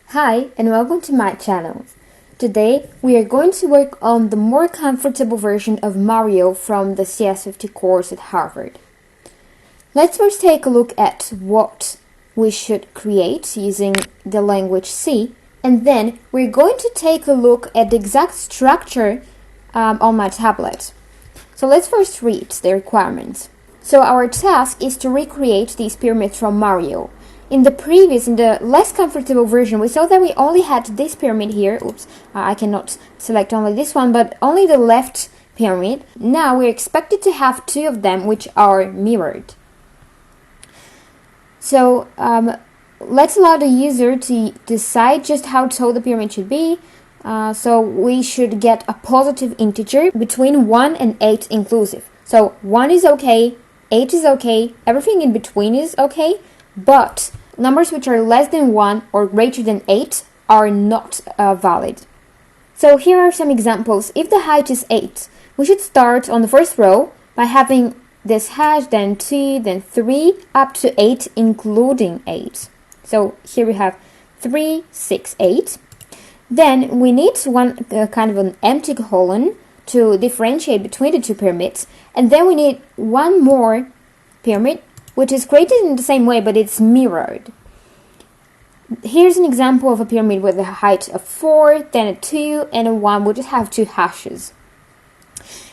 Hi and welcome to my channel. Today we are going to work on the more comfortable version of Mario from the CS50 course at Harvard. Let's first take a look at what we should create using the language C, and then we're going to take a look at the exact structure on my tablet. So let's first read the requirements. So our task is to recreate these pyramids from Mario. In the less comfortable version, we saw that we only had this pyramid here. Oops, I cannot select only this one, but only the left pyramid. Now we're expected to have two of them which are mirrored. So let's allow the user to decide just how tall the pyramid should be. So we should get a positive integer between 1 and 8 inclusive. So 1 is okay, 8 is okay, everything in between is okay, but numbers which are less than 1 or greater than 8 are not valid. So here are some examples. If the height is 8, we should start on the first row by having this hash, then 2, then 3, up to 8, including 8. So here we have 3, 6, 8. Then we need one kind of an empty colon to differentiate between the two pyramids. And then we need one more pyramid, which is created in the same way, but it's mirrored. Here's an example of a pyramid with a height of 4, then a 2, and a 1. We'll just have two hashes.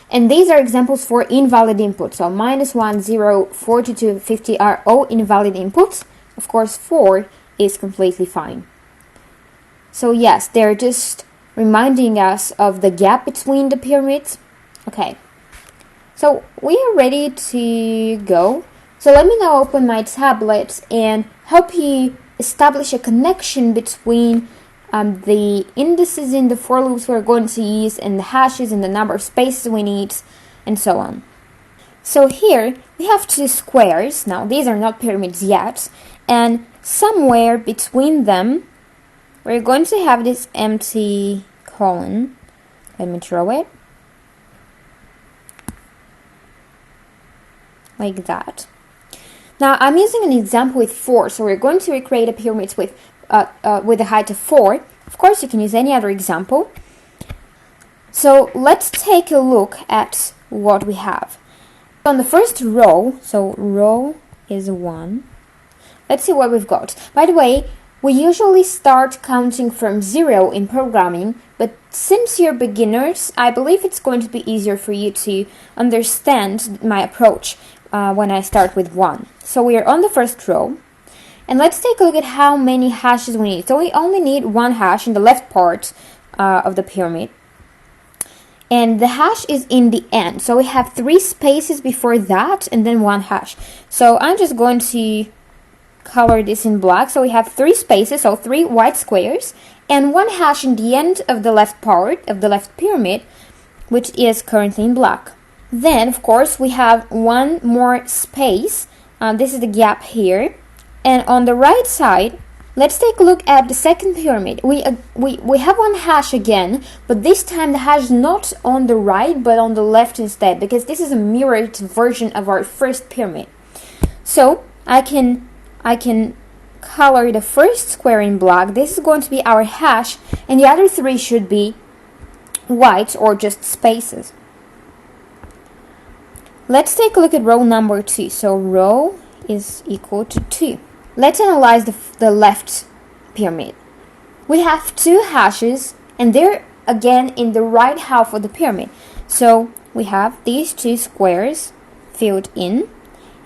And these are examples for invalid inputs. So -1, 0, 42, 50 are all invalid inputs. Of course, 4 is completely fine. So yes, they're just reminding us of the gap between the pyramids. Okay, so we are ready to go. So let me now open my tablet and help you establish a connection between the indices in the for loops we're going to use and the hashes and the number of spaces we need and so on. So here we have two squares. Now these are not pyramids yet, and somewhere between them we're going to have this empty colon. Let me draw it. Like that. Now I'm using an example with 4, so we're going to recreate a pyramid with a height of 4. Of course, you can use any other example. So let's take a look at what we have. On the first row, so row is 1. Let's see what we've got. By the way, we usually start counting from 0 in programming, but since you're beginners, I believe it's going to be easier for you to understand my approach when I start with 1. So we are on the first row, and let's take a look at how many hashes we need. So we only need one hash in the left part of the pyramid, and the hash is in the end. So we have 3 spaces before that, and then one hash. So I'm just going to color this in black. So we have 3 spaces, so 3 white squares, and one hash in the end of the left part of the left pyramid, which is currently in black. Then, of course, we have one more space. This is the gap here. And on the right side, let's take a look at the second pyramid. We have one hash again, but this time the hash is not on the right, but on the left instead, because this is a mirrored version of our first pyramid. So I can color the first square in black. This is going to be our hash, and the other 3 should be white or just spaces. Let's take a look at row number 2. So row is equal to 2. Let's analyze the left pyramid. We have 2 hashes, and they're again in the right half of the pyramid. So we have these 2 squares filled in,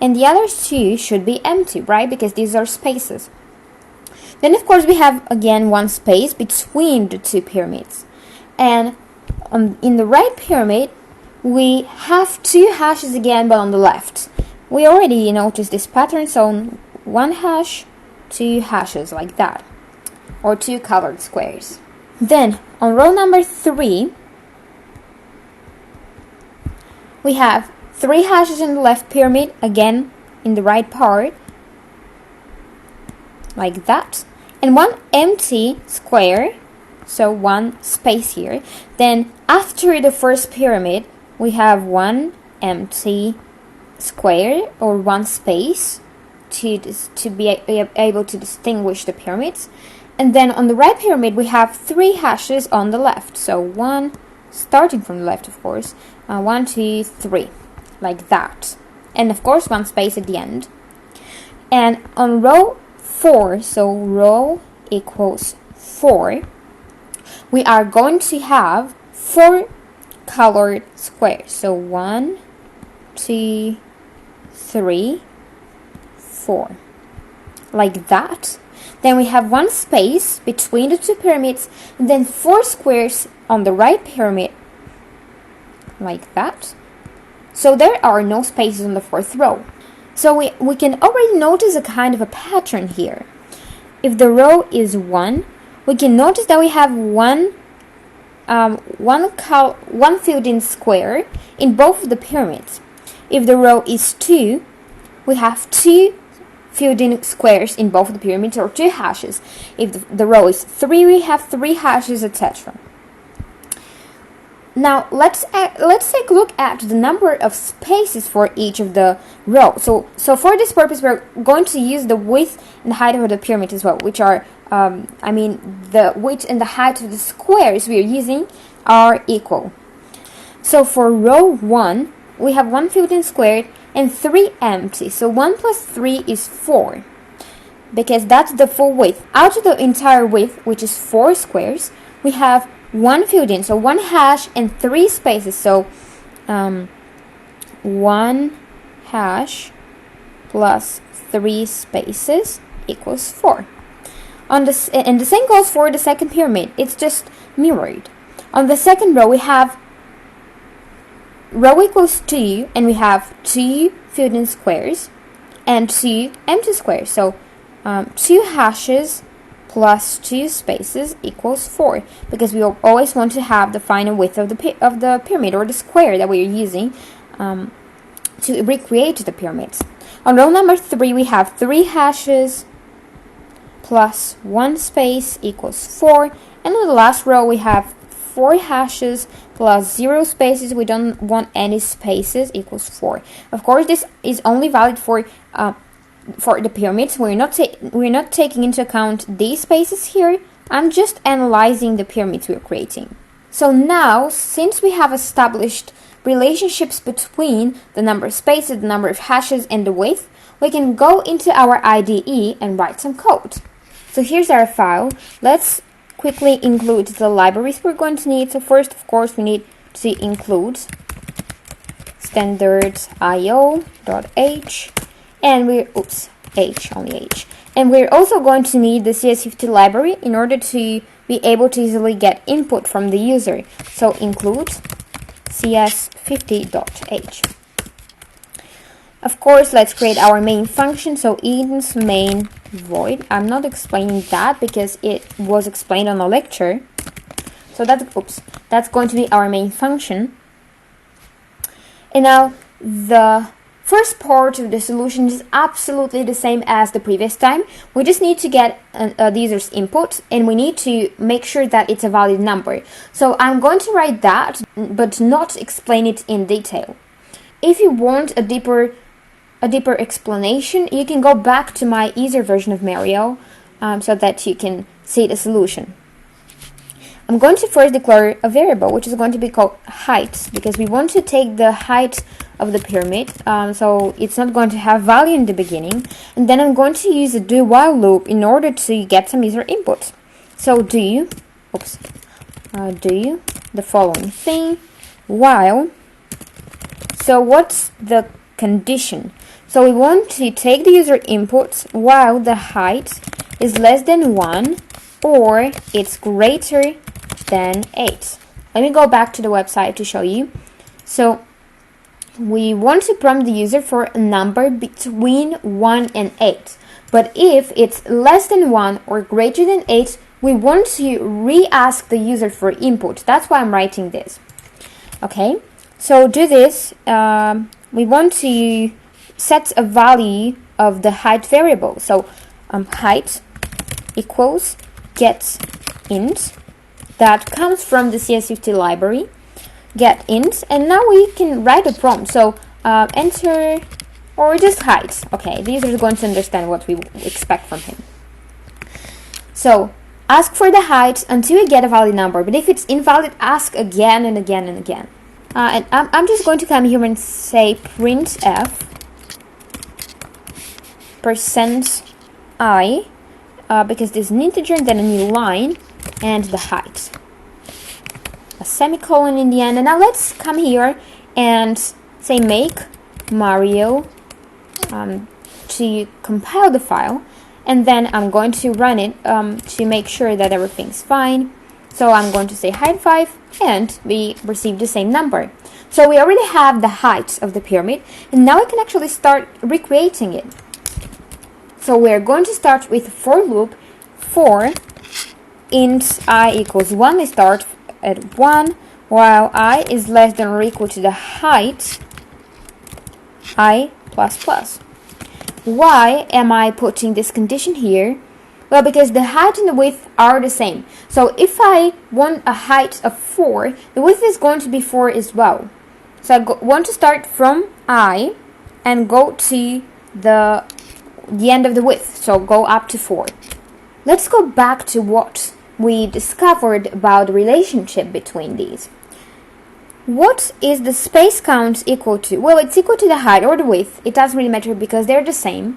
and the other 2 should be empty, right? Because these are spaces. Then, of course, we have again one space between the 2 pyramids. And in the right pyramid, we have 2 hashes again, but on the left. We already noticed this pattern, so 1 hash, 2 hashes, like that. Or 2 colored squares. Then, on row number 3, we have 3 hashes in the left pyramid, again in the right part, like that, and 1 empty square, so 1 space here. Then after the first pyramid, we have 1 empty square or 1 space to be able to distinguish the pyramids. And then on the right pyramid, we have 3 hashes on the left. So 1, starting from the left, of course, 1, 2, 3, like that. And of course, 1 space at the end. And on row 4, so row equals 4, we are going to have 4 colored squares. So 1, 2, 3, 4, like that. Then we have 1 space between the 2 pyramids, and then 4 squares on the right pyramid, like that. So there are no spaces on the 4th row. So we can already notice a kind of a pattern here. If the row is 1, we can notice that we have one filled-in square in both of the pyramids. If the row is 2, we have 2 filled-in squares in both of the pyramids, or 2 hashes. If the row is 3, we have 3 hashes, etc. Now let's take a look at the number of spaces for each of the rows. So for this purpose, we're going to use the width and height of the pyramid as well, which are the width and the height of the squares we are using are equal. So for row 1, we have 1 filled-in square and 3 empty. So 1 plus 3 is 4, because that's the full width. Out of the entire width, which is 4 squares, we have 1 filled in, so 1 hash and 3 spaces. So 1 hash plus 3 spaces equals 4. And the same goes for the second pyramid. It's just mirrored. On the second row, we have row equals 2, and we have 2 filled-in squares and 2 empty squares. So 2 hashes plus 2 spaces equals 4, because we always want to have the final width of the pyramid, or the square that we are using to recreate the pyramids. On row number 3, we have 3 hashes plus 1 space equals 4, and on the last row we have 4 hashes plus 0 spaces. We don't want any spaces, equals 4. Of course, this is only valid for the pyramids. We're not taking into account these spaces here. I'm just analyzing the pyramids we're creating. So now, since we have established relationships between the number of spaces, the number of hashes, and the width, we can go into our IDE and write some code. So here's our file. Let's quickly include the libraries we're going to need. So first, of course, we need to include standards.io.h, and h. And we're also going to need the CS50 library in order to be able to easily get input from the user. So include CS50.h. Of course, let's create our main function. So ins main void. I'm not explaining that because it was explained on a lecture. So that's going to be our main function. And now the first part of the solution is absolutely the same as the previous time. We just need to get the user's input, and we need to make sure that it's a valid number. So I'm going to write that, but not explain it in detail. If you want a deeper explanation, you can go back to my easier version of Mario so that you can see the solution. I'm going to first declare a variable, which is going to be called height, because we want to take the height of the pyramid, so it's not going to have value in the beginning. And then I'm going to use a do while loop in order to get some user input. So do the following thing while. So what's the condition? So we want to take the user input while the height is less than 1 or it's greater than 8. Let me go back to the website to show you. So we want to prompt the user for a number between 1 and 8. But if it's less than 1 or greater than 8, we want to re-ask the user for input. That's why I'm writing this. Okay, so do this. We want to set a value of the height variable. So height equals get int. That comes from the CS50 library. Get int, and now we can write a prompt. So enter or just height. Okay, the user is going to understand what we expect from him. So Ask for the height until you get a valid number, but if it's invalid, ask again and again and again. And I'm just going to come here and say printf %i, because this is an integer, and then a new line, and the height. A semicolon in the end. And now let's come here and say make Mario to compile the file. And then I'm going to run it to make sure that everything's fine. So I'm going to say height 5, and we received the same number. So we already have the height of the pyramid, and now we can actually start recreating it. So we're going to start with for loop for int I equals 1. We start at 1, while I is less than or equal to the height I plus plus. Why am I putting this condition here? Well, because the height and the width are the same. So if I want a height of 4, the width is going to be 4 as well. So I want to start from I and go to the end of the width. So go up to 4. Let's go back to what we discovered about the relationship between these. What is the space count equal to? Well, it's equal to the height or the width. It doesn't really matter because they're the same.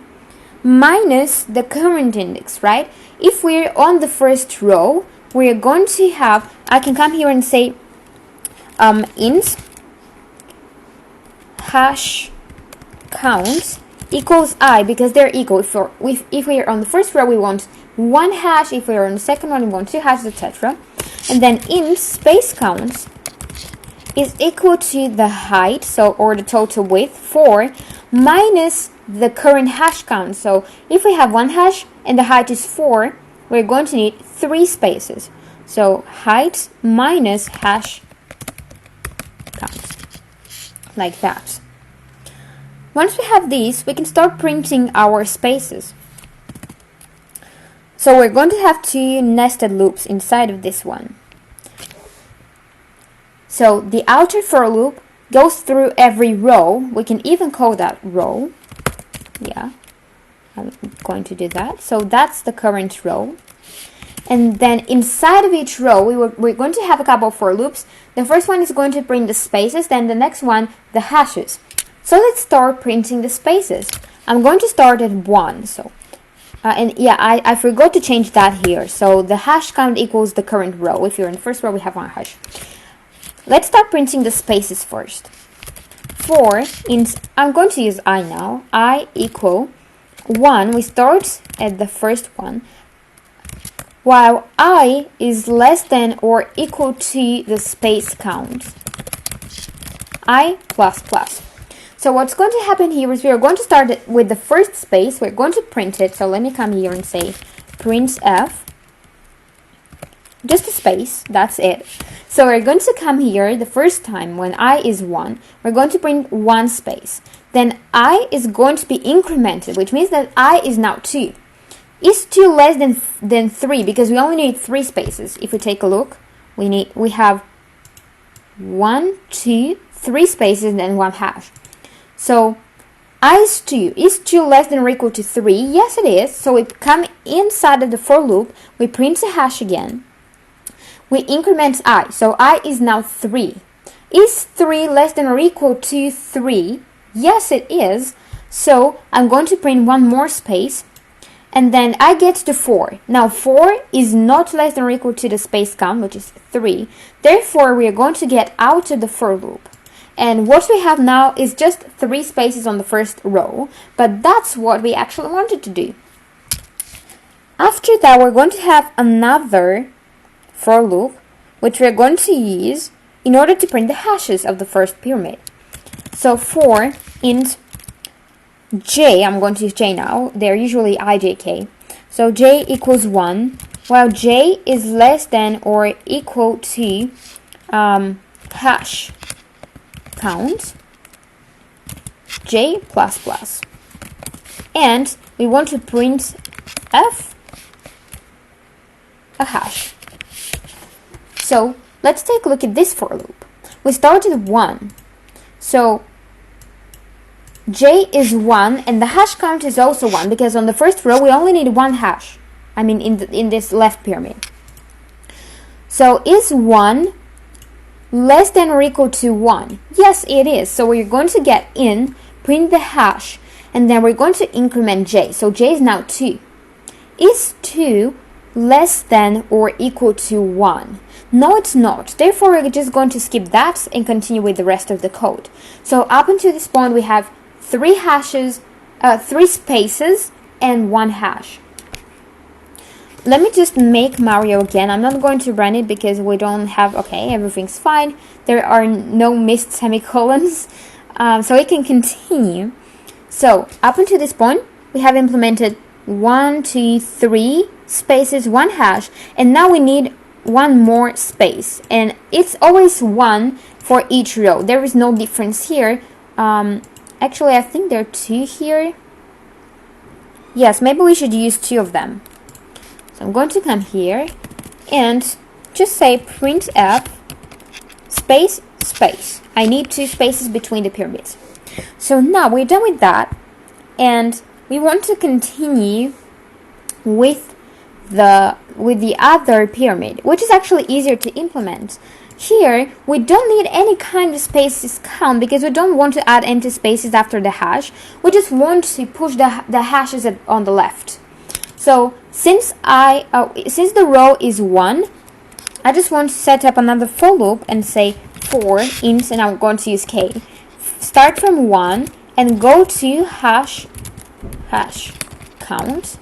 Minus the current index, right? If we're on the first row, we're going to have, I can come here and say int hash count equals I, because they're equal. If we are on the first row, we want 1 hash. If we are on the second one, we want 2 hashes, etc. And then int space count is equal to the height, so or the total width 4 minus the current hash count. So if we have 1 hash and the height is 4, we're going to need 3 spaces. So height minus hash count, like that. Once we have these, we can start printing our spaces. So we're going to have 2 nested loops inside of this one. So the outer for loop goes through every row. We can even call that row. Yeah, I'm going to do that. So that's the current row. And then inside of each row, we're going to have a couple of for loops. The first one is going to print the spaces, then the next one, the hashes. So let's start printing the spaces. I'm going to start at 1. So, and yeah, I forgot to change that here. So the hash count equals the current row. If you're in the first row, we have 1 hash. Let's start printing the spaces first. For int, I'm going to use I now. I equal 1. We start at the first one, while I is less than or equal to the space count. I plus plus. So what's going to happen here is we are going to start with the first space. We're going to print it. So let me come here and say printf. Just a space, that's it. So we're going to come here the first time when I is 1. We're going to print 1 space. Then I is going to be incremented, which means that I is now 2. Is 2 less than 3? Because we only need 3 spaces. If we take a look, we have 1, 2, 3 spaces and then 1 hash. So I is 2. Is 2 less than or equal to 3? Yes, it is. So we come inside of the for loop. We print a hash again. We increment I. So I is now 3. Is 3 less than or equal to 3? Yes, it is. So I'm going to print 1 more space. And then I get to 4. Now 4 is not less than or equal to the space count, which is 3. Therefore, we are going to get out of the for loop. And what we have now is just 3 spaces on the first row. But that's what we actually wanted to do. After that, we're going to have another for loop, which we're going to use in order to print the hashes of the first pyramid. So for int j, I'm going to use j now. They're usually ijk. So j equals 1, while j is less than or equal to hash count j plus plus. And we want to print f a hash. So let's take a look at this for loop. We started 1. So j is 1 and the hash count is also 1 because on the first row we only need 1 hash. I mean in this left pyramid. So is 1 less than or equal to 1? Yes, it is. So we're going to get in, print the hash, and then we're going to increment j. So j is now 2. Is 2 less than or equal to 1? No, it's not. Therefore, we're just going to skip that and continue with the rest of the code. So up until this point, we have 3 spaces and 1 hash. Let me just make Mario again. I'm not going to run it because we don't have, okay, everything's fine. There are no missed semicolons, so it can continue. So up until this point, we have implemented 1, 2, 3 spaces, 1 hash, and now we need 1 more space, and it's always 1 for each row. There is no difference here. Actually, I think there are 2 here. Yes, maybe we should use 2 of them. So I'm going to come here and just say printf space space. I need 2 spaces between the pyramids. So now we're done with that, and we want to continue with the other pyramid, which is actually easier to implement. Here we don't need any kind of spaces count because we don't want to add empty spaces after the hash. We just want to push the hashes on the left. So since the row is 1, I just want to set up another for loop and say for int, and I'm going to use k. Start from 1 and go to hash count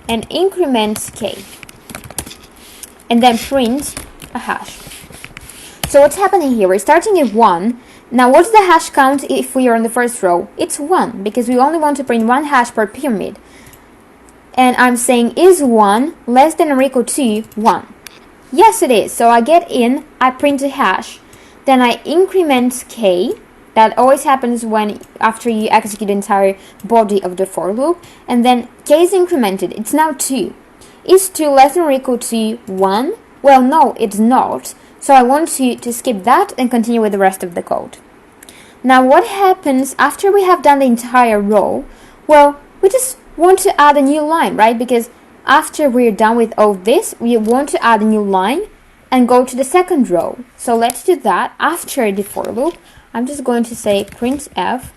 and increment k, and then print a hash. So what's happening here? We're starting at 1. Now what's the hash count if we are on the first row? It's 1 because we only want to print 1 hash per pyramid. And I'm saying is 1 less than or equal to 1? Yes, it is. So I get in, I print a hash, then I increment k. That always happens after you execute the entire body of the for loop, and then k is incremented. It's now 2. Is 2 less than or equal to 1? Well, no, it's not. So I want to skip that and continue with the rest of the code. Now what happens after we have done the entire row? Well, we just want to add a new line, right? Because after we're done with all this, we want to add a new line and go to the second row. So let's do that. After the for loop, I'm just going to say printf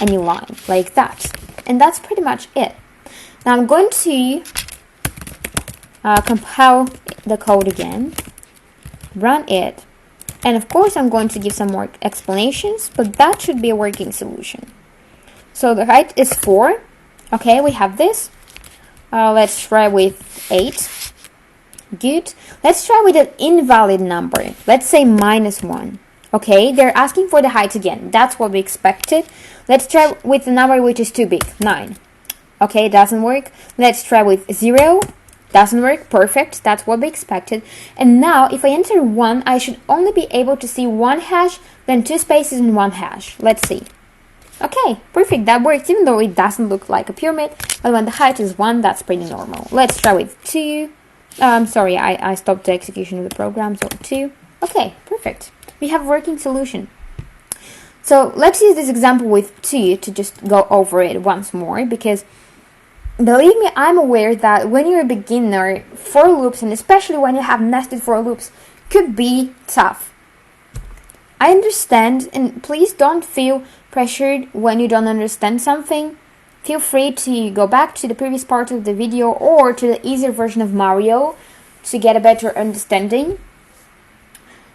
a new line, like that. And that's pretty much it. Now I'm going to compile the code again, run it, and of course I'm going to give some more explanations, but that should be a working solution. So the height is 4. Okay, we have this. Let's try with 8. Good. Let's try with an invalid number. Let's say -1. Okay, they're asking for the height again. That's what we expected. Let's try with a number which is too big, 9. Okay, doesn't work. Let's try with 0. Doesn't work. Perfect. That's what we expected. And now, if I enter 1, I should only be able to see 1 hash, then 2 spaces and 1 hash. Let's see. Okay, perfect. That works, even though it doesn't look like a pyramid. But when the height is 1, that's pretty normal. Let's try with 2. Sorry, I stopped the execution of the program, so 2. Okay, perfect. We have a working solution. So let's use this example with 2 to just go over it once more, because believe me, I'm aware that when you're a beginner, for loops, and especially when you have nested for loops, could be tough. I understand, and please don't feel pressured when you don't understand something. Feel free to go back to the previous part of the video or to the easier version of Mario to get a better understanding.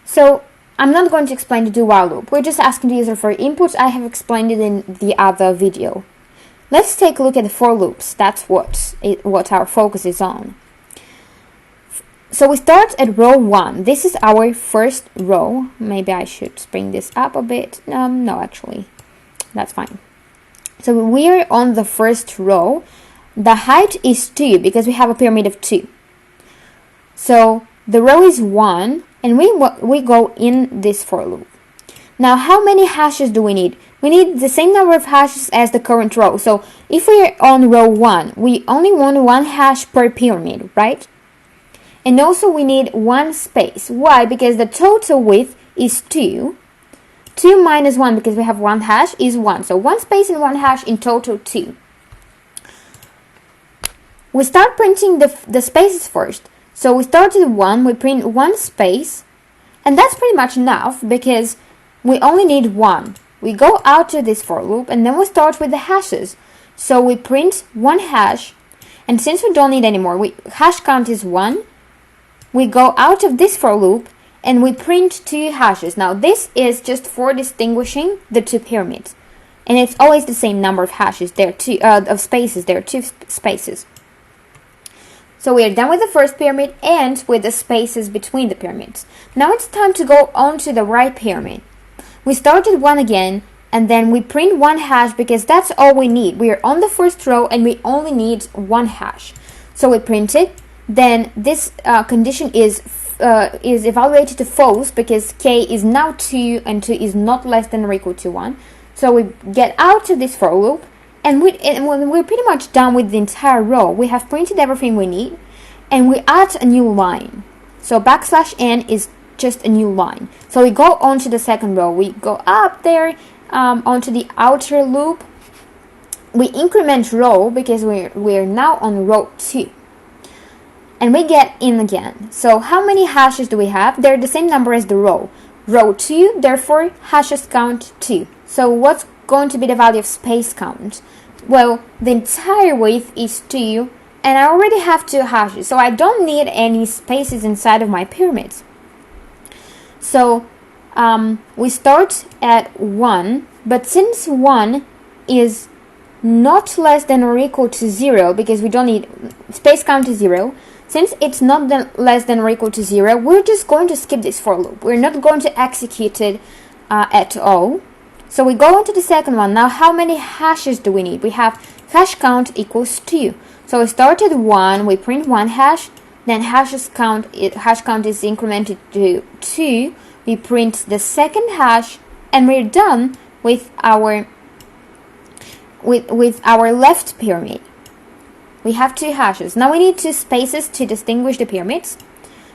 So I'm not going to explain the do while loop. We're just asking the user for inputs. I have explained it in the other video. Let's take a look at the for loops. That's what our focus is on. So we start at row 1. This is our first row. Maybe I should bring this up a bit. No, actually, that's fine. So we're on the first row. The height is 2 because we have a pyramid of 2. So the row is 1, and we go in this for loop. Now, how many hashes do we need? We need the same number of hashes as the current row. So if we're on row 1, we only want 1 hash per pyramid, right? And also we need 1 space. Why? Because the total width is 2. 2 minus 1, because we have 1 hash, is 1. So 1 space and 1 hash, in total 2. we start printing the spaces first. So we start with 1, we print 1 space, and that's pretty much enough because we only need 1. We go out to this for loop, and then we start with the hashes. So we print 1 hash, and since we don't need any more, hash count is 1. We go out of this for loop, and we print 2 hashes. Now this is just for distinguishing the 2 pyramids, and it's always the same number of hashes. There are 2 of spaces. There are 2 spaces. So we are done with the first pyramid and with the spaces between the pyramids. Now it's time to go on to the right pyramid. We started 1 again, and then we print 1 hash because that's all we need. We are on the first row and we only need 1 hash. So we print it. Then this condition is evaluated to false because k is now 2 and 2 is not less than or equal to 1. So we get out of this for loop, and we're pretty much done with the entire row. We have printed everything we need, and we add a new line. So \n is just a new line. So we go on to the second row. We go up there onto the outer loop. We increment row because we're now on row 2. And we get in again. So how many hashes do we have? They're the same number as the row. Row 2, therefore hashes count 2. So what's going to be the value of space count? Well, the entire width is 2, and I already have 2 hashes, so I don't need any spaces inside of my pyramids. So we start at 1, but since 1 is not less than or equal to 0, because we don't need space count is 0, since it's not less than or equal to 0, we're just going to skip this for loop. We're not going to execute it at all. So we go on to the second one. Now how many hashes do we need? We have hash count equals 2. So we start at 1, we print 1 hash, then hash count is incremented to 2. We print the second hash, and we're done with our left pyramid. We have 2 hashes. Now we need 2 spaces to distinguish the pyramids.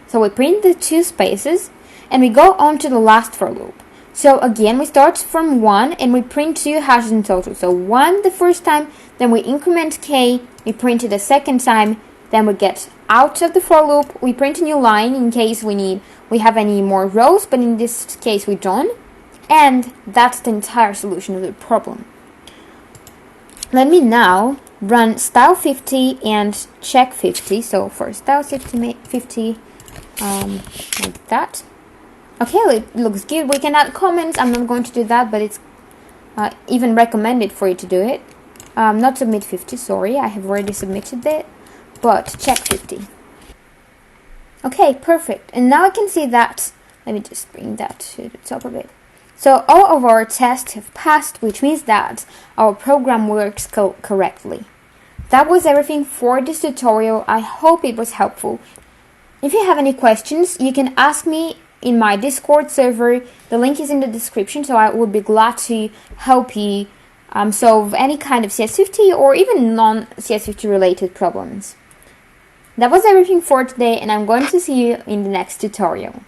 So we print the 2 spaces, and we go on to the last for loop. So again, we start from 1 and we print 2 hashes in total. So 1 the first time, then we increment k, we print it the second time, then we get out of the for loop, we print a new line in case we have any more rows, but in this case we don't. And that's the entire solution of the problem. Let me now run style50 and check50. So for style50, like that. Okay, it looks good. We can add comments. I'm not going to do that, but it's even recommended for you to do it. Not submit 50, sorry, I have already submitted it, but check 50. Okay, perfect. And now I can see that. Let me just bring that to the top of it. So all of our tests have passed, which means that our program works correctly. That was everything for this tutorial. I hope it was helpful. If you have any questions, you can ask me in my Discord server. The link is in the description, so I would be glad to help you solve any kind of CS50 or even non-CS50 related problems. That was everything for today, and I'm going to see you in the next tutorial.